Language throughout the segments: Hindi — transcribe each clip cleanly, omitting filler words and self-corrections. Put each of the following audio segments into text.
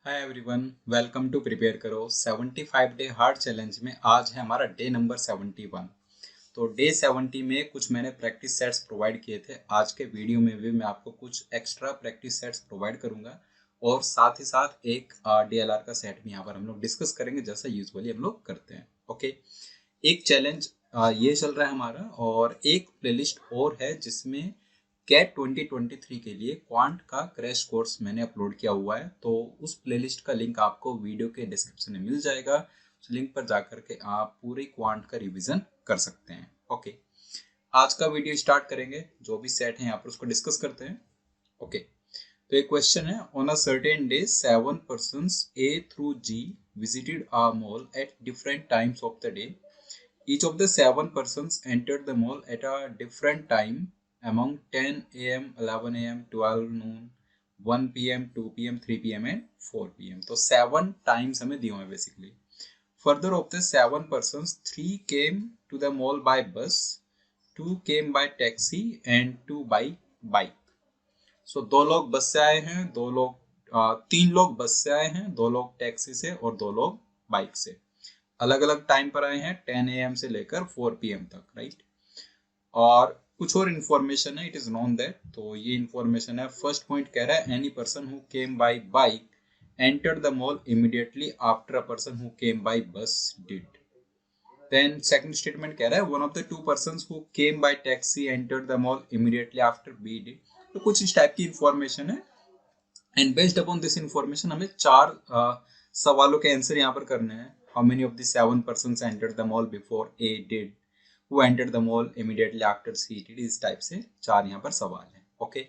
Hi everyone, welcome to prepare करो 75 डे हार्ड चैलेंज में। आज है हमारा डे नंबर 71। तो डे 70 में कुछ मैंने प्रैक्टिस सेट्स प्रोवाइड किए थे। आज के वीडियो में भी मैं आपको कुछ एक्स्ट्रा प्रैक्टिस सेट्स प्रोवाइड करूंगा और साथ ही साथ एक DLR का सेट भी यहाँ पर हम लोग डिस्कस करेंगे जैसा यूजुअली हम लोग करते हैं। ओके, एक चैलेंज ये चल रहा है हमारा और एक प्लेलिस्ट और है जिसमें कैट 2023 के लिए क्वांट का क्रैश कोर्स मैंने अपलोड किया हुआ है। तो उस प्लेलिस्ट का लिंक आपको वीडियो के डिस्क्रिप्शन में मिल जाएगा। उस लिंक पर जाकर के आप पूरी क्वांट का रिवीजन कर सकते हैं। ओके, आज का वीडियो स्टार्ट करेंगे। जो भी सेट है यहाँ पर उसको डिस्कस करते हैं। ओके, तो एक क्वेश्चन है, on a certain day 7 persons A through G visited a mall at different times of the day. Each of the 7 persons entered the mall at a different time among 10 a.m., 11 a.m., 12 noon, 1 p.m., 2 p.m., 3 p.m. and 4 p.m. तो 7 times हमें दिए हुए हैं basically. Further of the 7 persons, 3 came to the mall by bus, 2 came by taxi and 2 by bike. So 2 लोग बस से आए हैं, 3 लोग बस से आए हैं, 2 लोग टैक्सी से और 2 लोग बाइक से। अलग अलग टाइम पर आए हैं, 10 AM से लेकर 4 PM तक, राइट। और कुछ और इन्फॉर्मेशन है, इट इज नोन दैट। तो ये इन्फॉर्मेशन है। फर्स्ट पॉइंट कह रहा है, any person who came by bike enter the mall immediately after a person who came by bus did. Then second statement कह रहा है, one of the two persons who came by taxi entered the mall immediately after B did. तो कुछ इस टाइप की इन्फॉर्मेशन है and based upon this information हमें 4 सवालों के आंसर यहाँ पर करने हैं। How many of the 7 persons entered the mall before A did, who entered the mall immediately after C did। इस टाइप से 4 यहाँ पर सवाल है। ओके,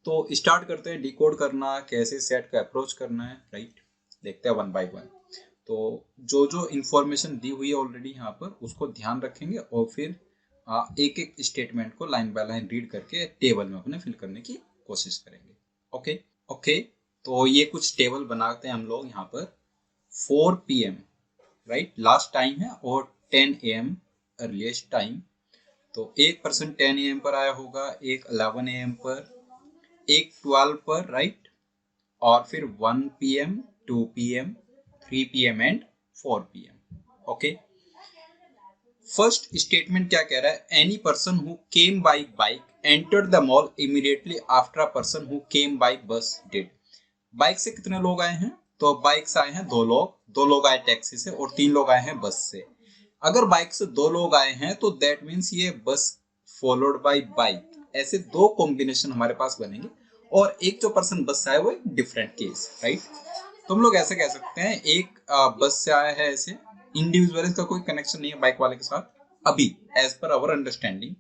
तो स्टार्ट करते हैं डिकोड करना, कैसे सेट का अप्रोच करना है, राइट। देखते हैं वन बाय वन। तो जो जो इन्फॉर्मेशन दी हुई है ऑलरेडी यहाँ पर उसको ध्यान रखेंगे और फिर एक एक स्टेटमेंट को लाइन बाय लाइन रीड करके टेबल में अपने फिल करने की कोशिश करेंगे। ओके ओके, तो ये कुछ टेबल बनाते हैं हम लोग यहाँ पर। 4 PM राइट लास्ट टाइम है और 10 AM अर्लीस्ट टाइम। तो एक पर्सन 10 AM पर आया होगा, एक 11 AM पर, एक 12 पर, राइट। और फिर 1 PM, 2 PM, 3 PM and 4 PM। Okay, first statement क्या कह रहा है, any person who came by bike entered the mall immediately after a person who came by bus did. Bike से कितने लोग आए हैं? तो बाइक से आए हैं 2 लोग, 2 लोग आए टैक्सी से और 3 लोग आए हैं बस से। अगर बाइक से 2 लोग आए हैं तो दैट मीन्स ये बस फॉलोड बाय बाइक, ऐसे 2 कॉम्बिनेशन हमारे पास बनेंगे। और एक जो पर्सन बस से आया वो एक डिफरेंट केस, राइट। तो हम लोग ऐसे कह सकते हैं, एक बस से आया है, ऐसे इंडिविजुअल, इसका कोई कनेक्शन नहीं है बाइक वाले के साथ अभी, एज पर आवर अंडरस्टैंडिंग।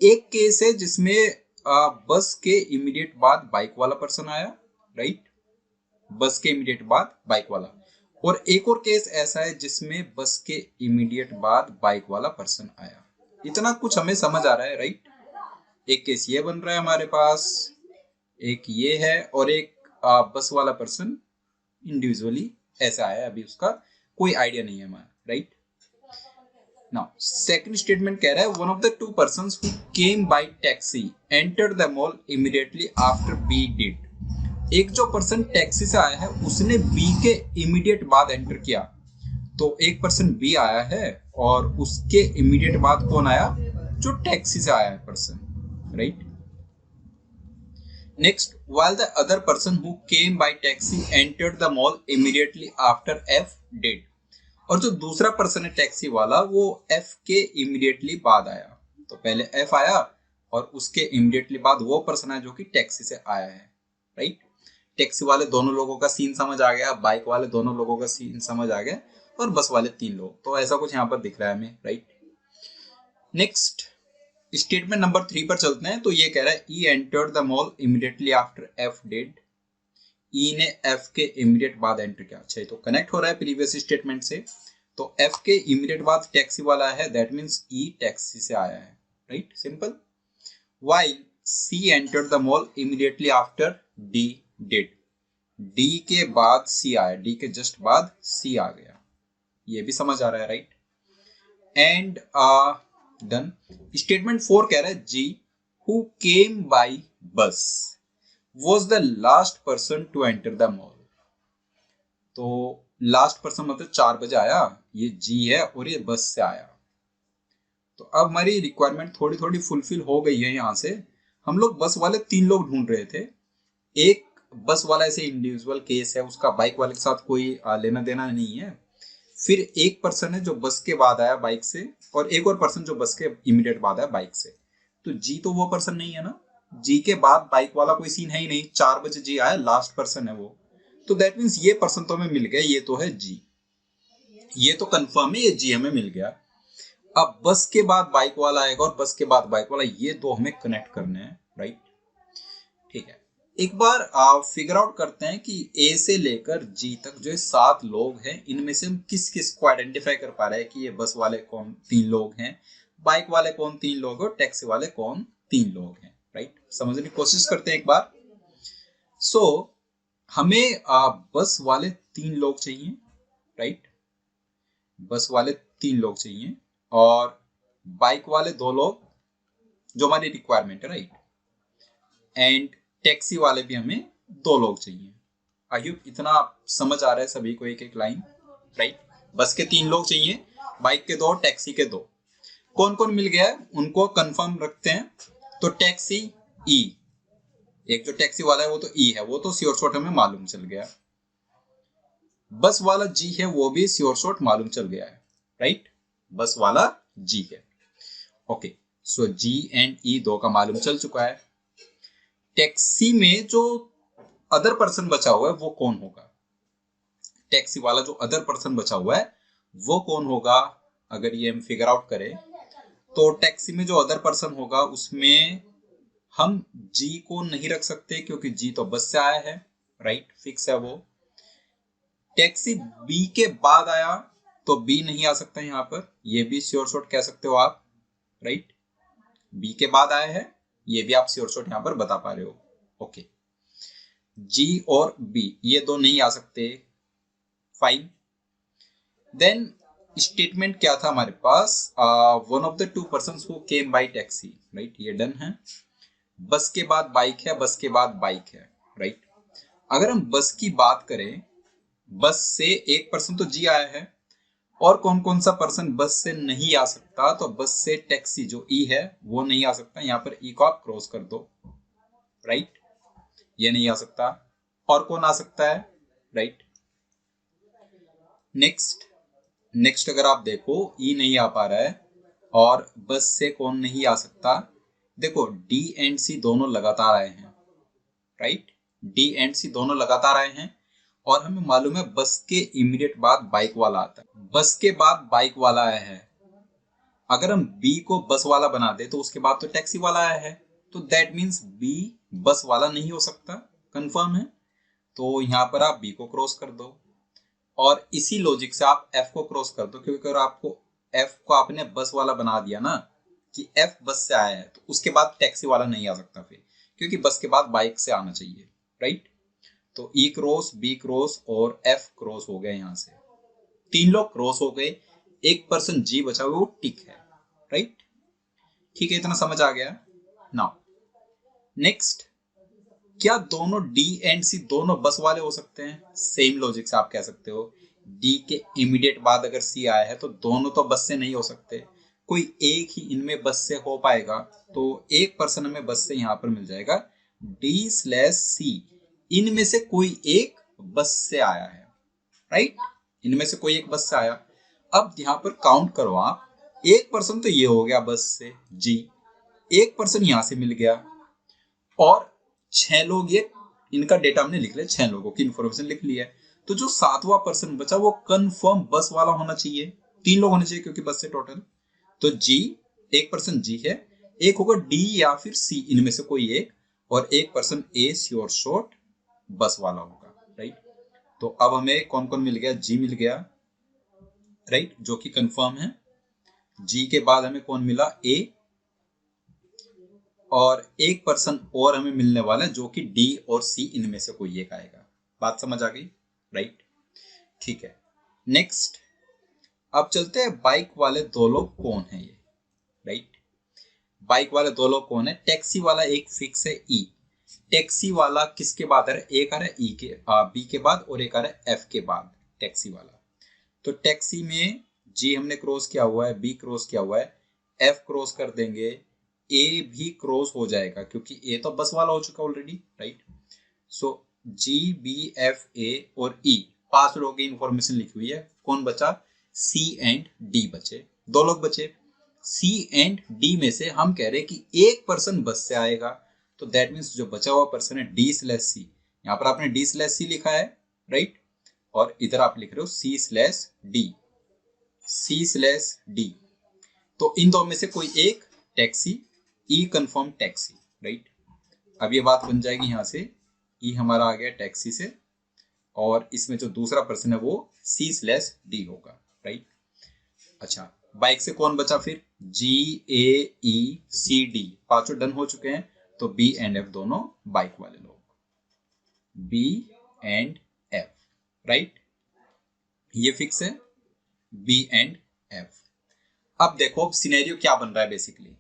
एक केस है जिसमें बस के इमीडिएट बाद बाइक वाला पर्सन आया, राइट, बस के इमीडिएट बाद बाइक वाला। और एक और केस ऐसा है जिसमें बस के इमीडिएट बाद बाइक वाला पर्सन आया। इतना कुछ हमें समझ आ रहा है, राइट। एक केस ये बन रहा है हमारे पास, एक ये है, और एक बस वाला पर्सन इंडिविजुअली ऐसा आया, अभी उसका कोई आइडिया नहीं है हमारा, राइट। नाउ सेकंड स्टेटमेंट कह रहा है, one of the two persons who came by taxi entered the mall immediately after B did. एक जो पर्सन टैक्सी से आया है उसने बी के इमीडिएट बाद एंटर किया। तो एक पर्सन बी आया है और उसके इमीडिएट बाद कौन आया? जो टैक्सी से आया है person, right. Next, while the other person who came by taxi entered the mall immediately after F did। और जो दूसरा पर्सन है टैक्सी वाला वो F के इमीडिएटली बाद आया। तो पहले F आया और उसके इमीडिएटली बाद वो पर्सन है जो कि टैक्सी से आया है, राइट। टैक्सी वाले दोनों लोगों का सीन समझ आ गया, बाइक वाले दोनों लोगों का सीन समझ आ गया, और बस वाले 3 लोग। तो ऐसा कुछ यहाँ पर दिख रहा है हमें, राइट। नेक्स्ट स्टेटमेंट नंबर 3 पर चलते हैं। तो ये कह रहा है, E entered the mall immediately after F did. E ने एफ के इमीडिएट बाद एंटर किया। अच्छा, तो कनेक्ट हो रहा है प्रीवियस स्टेटमेंट से। तो एफ के इमीडिएट बाद टैक्सी वाला है, दैट मींस ई टैक्सी से आया है, right, simple. While C entered the mall immediately after D did. D के बाद सी आया, डी के जस्ट बाद सी आ गया, ये भी समझ आ रहा है, राइट। And done. स्टेटमेंट 4 कह रहा है, जी हु केम बाय बस was the last person to enter the mall। तो लास्ट पर्सन मतलब 4 बजे आया, ये जी है और ये बस से आया। तो अब हमारी रिक्वायरमेंट थोड़ी थोड़ी फुलफिल हो गई है। यहाँ से हम लोग बस वाले 3 लोग ढूंढ रहे थे। एक बस वाला ऐसे इंडिविजुअल केस है, उसका बाइक वाले के साथ कोई लेना देना नहीं है। फिर एक पर्सन है जो बस के बाद आया बाइक से, और एक और पर्सन जो बस के इमीडिएट बाद आया बाइक से। तो जी तो वो पर्सन नहीं है ना, जी के बाद बाइक वाला कोई सीन है ही नहीं। 4 बजे जी आया, लास्ट पर्सन है वो। तो दैट मीन्स ये पर्सन तो हमें मिल गया, ये तो है जी, ये तो कंफर्म है, ये जी हमें मिल गया। अब बस के बाद बाइक वाला आएगा और बस के बाद बाइक वाला, ये दो हमें कनेक्ट करने हैं, राइट। ठीक है, एक बार आप फिगर आउट करते हैं कि ए से लेकर जी तक जो 7 लोग हैं, इनमें से हम किस किस को आइडेंटिफाई कर पा रहे हैं कि ये बस वाले कौन 3 लोग हैं, बाइक वाले कौन 3 लोग और टैक्सी वाले कौन 3 लोग हैं, राइट। समझने की कोशिश करते हैं एक बार। सो हमें बस वाले 3 लोग चाहिए, राइट। बस वाले 3 लोग चाहिए और बाइक वाले 2 लोग जो हमारी रिक्वायरमेंट है, राइट। एंड टैक्सी वाले भी हमें 2 लोग चाहिए। आई होप इतना समझ आ रहा है सभी को, एक एक लाइन, राइट। बस के 3 लोग चाहिए, बाइक के 2, टैक्सी के 2। कौन कौन मिल गया है उनको कंफर्म रखते हैं। तो टैक्सी ई, एक जो टैक्सी वाला है वो तो ई है, वो तो श्योर शॉट हमें मालूम चल गया। बस वाला जी है, वो भी श्योर शॉट मालूम चल गया है, राइट। बस वाला जी है, ओके। सो जी एंड ई 2 का मालूम चल चुका है। टैक्सी में जो अदर पर्सन बचा हुआ है वो कौन होगा? टैक्सी वाला जो अदर पर्सन बचा हुआ है वो कौन होगा? अगर ये हम फिगर आउट करें तो टैक्सी में जो अदर पर्सन होगा उसमें हम जी को नहीं रख सकते क्योंकि जी तो बस से आया है, राइट, फिक्स है वो। टैक्सी बी के बाद आया तो बी नहीं आ सकता यहाँ पर, ये भी श्योर शॉट कह सकते हो आप, राइट। बी के बाद आया है, ये भी आप श्योर शॉट यहाँ पर बता पा रहे हो, ओके। जी और बी ये 2 नहीं आ सकते, फाइन। देन स्टेटमेंट क्या था हमारे पास? One of the 2 persons who came by taxi, right, ये डन है। बस के बाद बाइक है, बस के बाद बाइक है, राइट। अगर हम बस की बात करें, बस से एक पर्सन तो जी आया है, और कौन कौन सा पर्सन बस से नहीं आ सकता? तो बस से टैक्सी जो ई है वो नहीं आ सकता, यहाँ पर ई को आप क्रॉस कर दो, राइट, ये नहीं आ सकता। और कौन आ सकता है, राइट। नेक्स्ट अगर आप देखो ई नहीं आ पा रहा है, और बस से कौन नहीं आ सकता? देखो डी एंड सी दोनों लगातार आए हैं, राइट। डी एंड सी दोनों लगातार आए हैं और हमें मालूम है बस के इमीडिएट बाद बाइक वाला आता है, बस के बाद बाइक वाला आया है। अगर हम बी को बस वाला बना दे तो उसके बाद तो टैक्सी वाला आया है, तो दैट मीन्स बी बस वाला नहीं हो सकता, कंफर्म है। तो यहाँ पर आप बी को क्रॉस कर दो और इसी लॉजिक से आप एफ को क्रॉस कर दो, क्योंकि अगर आपको एफ को आपने बस वाला बना दिया ना कि एफ बस से आया है, तो उसके बाद टैक्सी वाला नहीं आ सकता फिर, क्योंकि बस के बाद बाइक से आना चाहिए, राइट। तो ई क्रॉस, बी क्रॉस और एफ क्रॉस हो गए, यहाँ से 3 लोग क्रॉस हो गए, एक पर्सन जी बचा हुआ वो टिक है, राइट। ठीक है, इतना समझ आ गया। नाउ नेक्स्ट, क्या दोनों डी एंड सी दोनों बस वाले हो सकते हैं? सेम लॉजिक से आप कह सकते हो डी के इमीडिएट बाद अगर सी आया है तो दोनों तो बस से नहीं हो सकते, कोई एक ही इनमें बस से हो पाएगा। तो एक पर्सन हमें बस से यहाँ पर मिल जाएगा, डी स्लैश सी इनमें से कोई एक बस से आया है, राइट। इनमें से कोई एक बस से आया। अब यहाँ पर काउंट करो आप, एक पर्सन तो ये हो गया बस से जी, एक पर्सन यहां से मिल गया, और 6 लोग, ये इनका डेटा हमने लिख लिया, 6 लोगों की इंफॉर्मेशन लिख ली है। तो जो 7वां पर्सन बचा वो कंफर्म बस वाला होना चाहिए, 3 लोग होने चाहिए क्योंकि बस से टोटल। तो जी, एक पर्सन जी है, एक होगा डी या फिर सी इनमें से कोई एक, और एक पर्सन ए श्योर शॉट बस वाला होगा, राइट। तो अब हमें कौन कौन मिल गया? जी मिल गया, राइट, जो कि कंफर्म है। जी के बाद हमें कौन मिला? ए, और एक पर्सन और हमें मिलने वाला है जो कि डी और सी इनमें से कोई एक आएगा। बात समझ आ गई, राइट। ठीक है, नेक्स्ट अब चलते हैं बाइक वाले 2 लोग कौन है ये, राइट। बाइक वाले 2 लोग कौन है? टैक्सी वाला एक फिक्स है ई, टैक्सी वाला किसके बाद आ रहा है? एक आ रहा है ई के बी के बाद और एक आ रहा है एफ के बाद टैक्सी वाला। तो टैक्सी में जी हमने क्रॉस किया हुआ है, बी क्रॉस किया हुआ है, एफ क्रॉस कर देंगे, ए भी क्रॉस हो जाएगा क्योंकि ए तो बस वाला हो चुका already, right. So G B F A और ई 5 लोगों की इंफॉर्मेशन लिखी हुई है। कौन बचा? सी एंड डी बचे, 2 लोग बचे। सी एंड डी में से हम कह रहे हैं कि एक पर्सन बस से आएगा, तो दैट मीन्स जो बचा हुआ पर्सन है डी स्लैश सी। यहाँ पर आपने डी स्लैश सी लिखा है, राइट, और इधर आप लिख रहे हो C slash D, C slash D. तो इन दो में से कोई एक taxi, E confirm taxi, right. अब ये बात बन जाएगी, यहां से ई हमारा आ गया टैक्सी से, और इसमें जो दूसरा पर्सन है वो सी स्लैश डी होगा, राइट। अच्छा, बाइक से कौन बचा फिर? जी ए ई सी डी, 5 डन हो चुके हैं। तो बी एंड एफ दोनों बाइक वाले लोग, बी एंड एफ, राइट, ये फिक्स है, बी एंड एफ। अब देखो अब सिनेरियो क्या बन रहा है बेसिकली,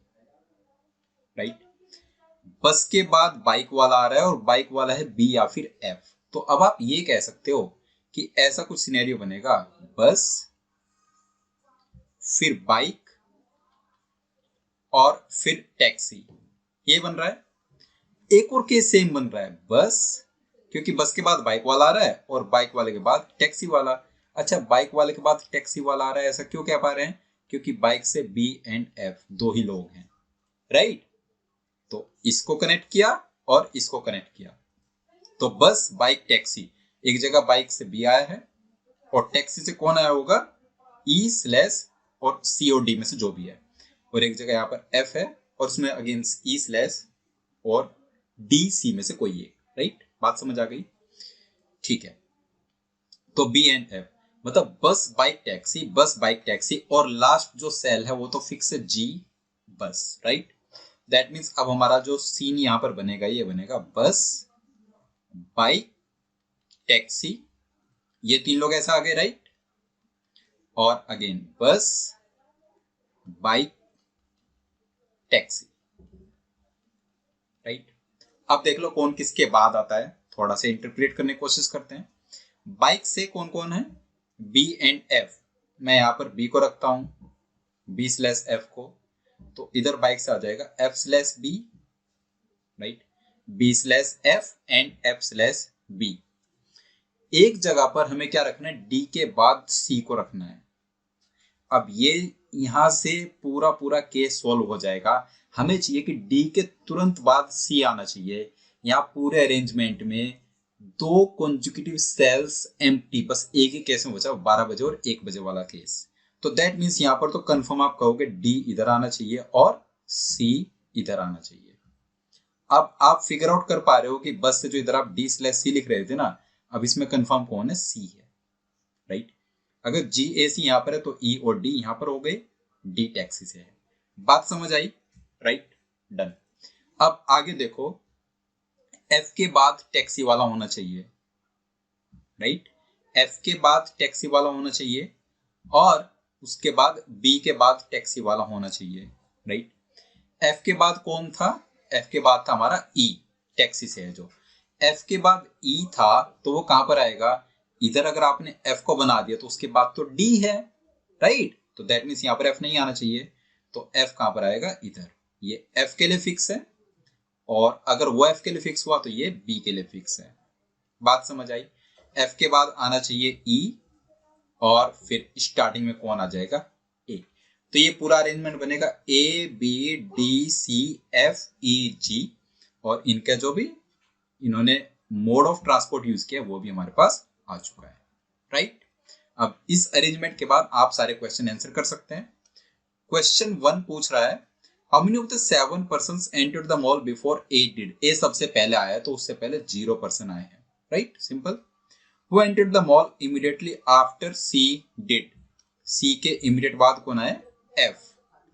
राइट। बस के बाद बाइक वाला आ रहा है और बाइक वाला है बी या फिर एफ। तो अब आप ये कह सकते हो कि ऐसा कुछ सिनेरियो बनेगा, बस फिर बाइक और फिर टैक्सी, ये बन रहा है। एक और केस सेम बन रहा है, बस, क्योंकि बस के बाद बाइक वाला आ रहा है और बाइक वाले के बाद टैक्सी वाला। अच्छा, बाइक वाले के बाद टैक्सी वाला आ रहा है, ऐसा क्यों कह पा रहे हैं? क्योंकि बाइक से बी एंड एफ 2 ही लोग हैं, राइट। तो इसको कनेक्ट किया और इसको कनेक्ट किया, तो बस बाइक टैक्सी, एक जगह बाइक से बी आया है और टैक्सी से कौन आया होगा? ई स्लैश और सी और डी में से जो भी है, और एक जगह यहाँ पर एफ है और उसमें अगेन ई स्लैश और डी सी में से कोई एक, राइट। बात समझ आ गई? ठीक है, तो बी एंड एफ मतलब बस बाइक टैक्सी, बस बाइक टैक्सी, और लास्ट जो सेल है वो तो फिक्स है जी बस, राइट। दैट मीन्स अब हमारा जो सीन यहां पर बनेगा ये बनेगा बस बाइक टैक्सी, ये 3 लोग ऐसा आ गए, राइट, और अगेन बस बाइक टैक्सी, राइट। अब देख लो कौन किसके बाद आता है, थोड़ा सा इंटरप्रेट करने की कोशिश करते हैं। बाइक से कौन कौन है? बी एंड एफ, मैं यहां पर बी को रखता हूं, बी स्लैश एफ को, तो इधर बाइक से आ जाएगा F slash B, right, B slash F and F slash B. एक जगह पर हमें क्या रखना है? डी के बाद सी को रखना है। अब ये यहां से पूरा पूरा केस सॉल्व हो जाएगा। हमें चाहिए कि डी के तुरंत बाद सी आना चाहिए। यहाँ पूरे अरेंजमेंट में 2 कॉन्जिक्यूटिव सेल्स एम्प्टी, बस एक ही केस में बचा, 12 बजे और 1 बजे वाला केस। तो दैट मीन्स यहाँ पर तो कंफर्म आप कहोगे डी इधर आना चाहिए और सी इधर आना चाहिए। अब आप फिगर आउट कर पा रहे हो कि बस से जो इधर आप डी स्लैश सी लिख रहे थे ना, अब इसमें कंफर्म कौन है? सी है, राइट। अगर जी ए सी यहाँ पर है तो ई और डी यहाँ पर हो गए, डी टैक्सी से है। बात समझ आई, राइट, डन। अब आगे देखो, एफ के बाद टैक्सी वाला होना चाहिए, राइट, एफ के बाद टैक्सी वाला होना चाहिए, और उसके बाद बी के बाद टैक्सी वाला होना चाहिए, राइट। एफ के बाद कौन था? एफ के बाद था हमारा ई, टैक्सी से है जो। एफ के बाद ई था तो वो कहां पर आएगा? इधर अगर आपने एफ को बना दिया तो उसके बाद तो डी है, राइट। तो दैट मीन्स यहां पर एफ नहीं आना चाहिए, तो एफ कहां पर आएगा? इधर। ये एफ के लिए फिक्स है, और अगर वो एफ के लिए फिक्स हुआ तो ये बी के लिए फिक्स है। बात समझ आई? एफ के बाद आना चाहिए ई, और फिर स्टार्टिंग में कौन आ जाएगा? ए। तो ये पूरा अरेंजमेंट बनेगा A B D C F E G, और इनका जो भी इन्होंने मोड ऑफ ट्रांसपोर्ट यूज किया वो भी हमारे पास आ चुका है, राइट। अब इस अरेंजमेंट के बाद आप सारे क्वेश्चन आंसर कर सकते हैं। क्वेश्चन 1 पूछ रहा है, how many of the 7 persons entered the mall before 8 did? A सबसे पहले आया है तो उससे पहले 0 पर्सन आए हैं, right, simple. Who entered the mall immediately after C did? C के इमीडिएट बाद कौन आया? F,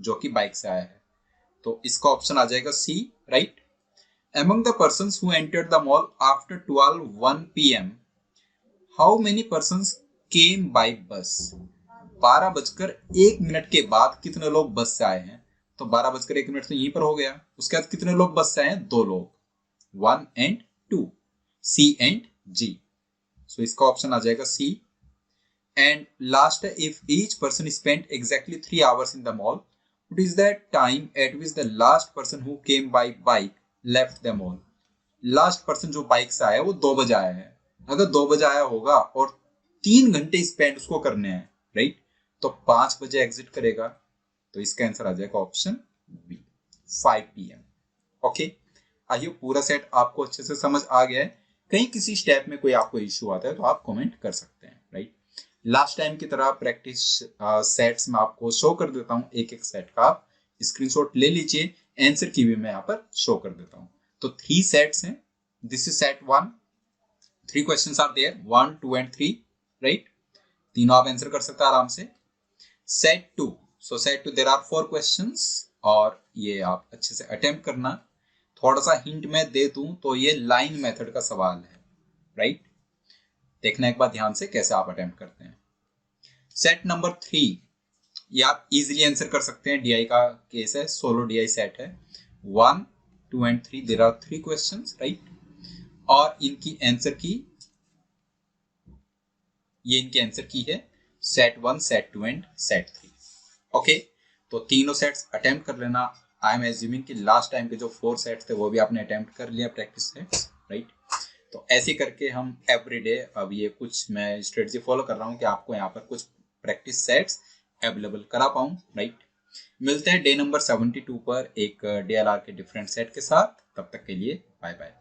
जो कि बाइक से आया है, तो इसका ऑप्शन आ जाएगा C, right. Among the persons who entered the mall after 12:01 PM, how many persons came by bus? 12:01 के बाद कितने लोग बस से आए हैं? तो 12:01 तो यहीं पर हो गया। उसके बाद कितने लोग बस से आए हैं? 2 लोग, 1 and 2, C and G। सो इसका ऑप्शन आ जाएगा C। एंड लास्ट है, if each person spend exactly 3 hours in the mall, what is the time eight which the last person who came by bike left the mall. Last person जो बाइक से आया वो 2 बजे आया है। अगर 2 बजे आया होगा और 3 घंटे स्पेंड उसको करने हैं, राइट, तो 5 बजे एग्जिट करेगा। तो इसका आंसर आ जाएगा ऑप्शन बी, 5 PM। ओके, आइए पूरा सेट आपको अच्छे से समझ आ गया है। कहीं किसी स्टेप में कोई आपको इश्यू आता है तो आप कमेंट कर सकते हैं, राइट। लास्ट टाइम की तरह प्रैक्टिस सेट्स में आपको शो कर देता हूँ, एक एक सेट का आप स्क्रीनशॉट ले लीजिए, आंसर की भी मैं यहाँ पर शो कर देता हूँ। तो 3 सेट्स हैं, this is set 1, 3 questions are there, 1, 2 and 3, राइट। तीनों आप आंसर कर सकते हैं आराम से। Set 2, so set 2 there are 4 questions, और ये आप अच्छे से अटेम्प्ट करना। थोड़ा सा हिंट मैं दे दूं तो ये लाइन मेथड का सवाल है, राइट। देखना एक बार ध्यान से कैसे आप अटेम्प्ट करते हैं। सेट नंबर 3, ये आप इजीली आंसर कर सकते हैं, डीआई का केस है, सोलो डीआई सेट है। 1, 2 and 3 there are 3 questions, right. और इनकी आंसर की, ये इनकी आंसर की है, set 1, set 2 and set 3। Okay, तो तीनों सेट्स अटेम्प्ट कर लेना। आई एम एज्यूमिंग कि लास्ट टाइम के जो 4 सेट्स थे वो भी आपने अटेम्प्ट कर लिया, प्रैक्टिस सेट्स, राइट। तो ऐसे करके हम एवरीडे, अब ये कुछ मैं स्ट्रेटजी फॉलो कर रहा हूँ कि आपको यहाँ पर कुछ प्रैक्टिस सेट्स अवेलेबल करा पाऊँ, राइट। मिलते हैं डे नंबर 72 पर एक DLR के डिफरेंट सेट के साथ। तब तक के लिए बाय बाय।